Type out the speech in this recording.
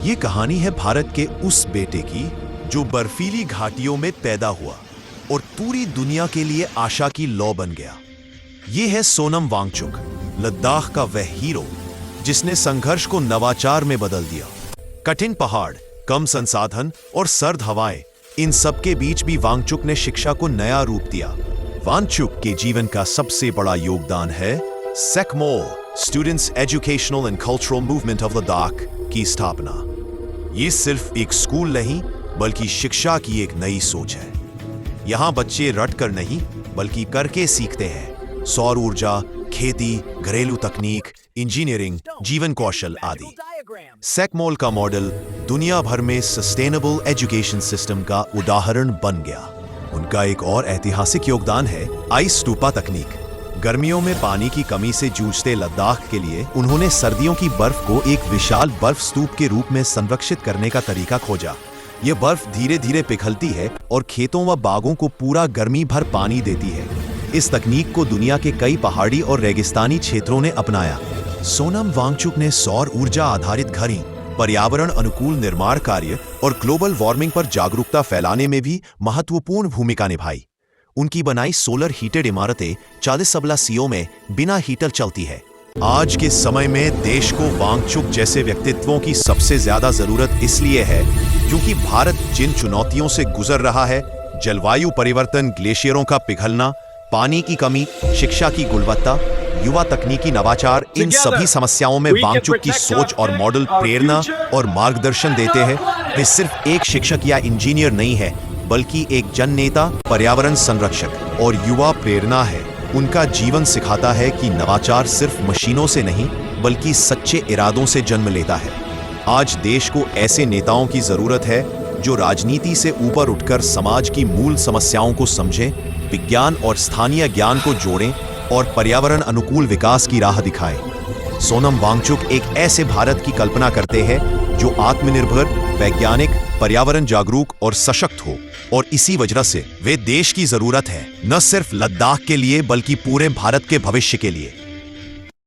ये कहानी है भारत के उस बेटे की जो बर्फीली घाटियों में पैदा हुआ और पूरी दुनिया के लिए आशा की लौ बन गया। ये है सोनम वांगचुक, लद्दाख का वह हीरो जिसने संघर्ष को नवाचार में बदल दिया। कठिन पहाड़, कम संसाधन और सर्द हवाएं, इन सब के बीच भी वांगचुक ने शिक्षा को नया रूप दिया। वांगचुक के जीवन का सबसे बड़ा योगदान है SECMOL, students educational and cultural movement of Ladakh की स्थापना। ये सिर्फ एक स्कूल नहीं बल्कि शिक्षा की एक नई सोच है। यहाँ बच्चे रट कर नहीं बल्कि करके सीखते हैं। सौर ऊर्जा, खेती, घरेलू तकनीक, इंजीनियरिंग, जीवन कौशल आदि। सेकमोल का मॉडल दुनिया भर में सस्टेनेबल एजुकेशन सिस्टम का उदाहरण बन गया। उनका एक और ऐतिहासिक योगदान है आइस स्तूपा तकनीक। गर्मियों में पानी की कमी से जूझते लद्दाख के लिए उन्होंने सर्दियों की बर्फ को एक विशाल बर्फ स्तूप के रूप में संरक्षित करने का तरीका खोजा। यह बर्फ धीरे धीरे पिघलती है और खेतों व बागों को पूरा गर्मी भर पानी देती है। इस तकनीक को दुनिया के कई पहाड़ी और रेगिस्तानी क्षेत्रों ने अपनाया। सोनम वांगचुक ने सौर ऊर्जा आधारित घरों, पर्यावरण अनुकूल निर्माण कार्य और ग्लोबल वार्मिंग पर जागरूकता फैलाने में भी महत्वपूर्ण भूमिका निभाई। उनकी बनाई सोलर हीटेड इमारतें 40 सीओ में बिना हीटर चलती है। आज के समय में देश को वांगचुक जैसे व्यक्तित्वों की सबसे ज्यादा जरूरत इसलिए है क्योंकि भारत जिन चुनौतियों से गुजर रहा है, जलवायु परिवर्तन, ग्लेशियरों का पिघलना, पानी की कमी, शिक्षा की गुणवत्ता, युवा तकनीकी नवाचार, इन सभी समस्याओं में वांगचुक की सोच और मॉडल प्रेरणा और मार्गदर्शन देते हैं। वे सिर्फ एक शिक्षक या इंजीनियर नहीं है बल्कि एक जन नेता, पर्यावरण संरक्षक और युवा प्रेरणा है। उनका जीवन सिखाता है कि नवाचार सिर्फ मशीनों से नहीं बल्कि सच्चे इरादों से जन्म लेता है। आज देश को ऐसे नेताओं की जरूरत है जो राजनीति से ऊपर उठकर समाज की मूल समस्याओं को समझें, विज्ञान और स्थानीय ज्ञान को जोड़ें और पर्यावरण अनुकूल विकास की राह दिखाएं। सोनम वांगचुक एक ऐसे भारत की कल्पना करते हैं जो आत्मनिर्भर, वैज्ञानिक, पर्यावरण जागरूक और सशक्त हो, और इसी वजह से वे देश की जरूरत है, न सिर्फ लद्दाख के लिए बल्कि पूरे भारत के भविष्य के लिए।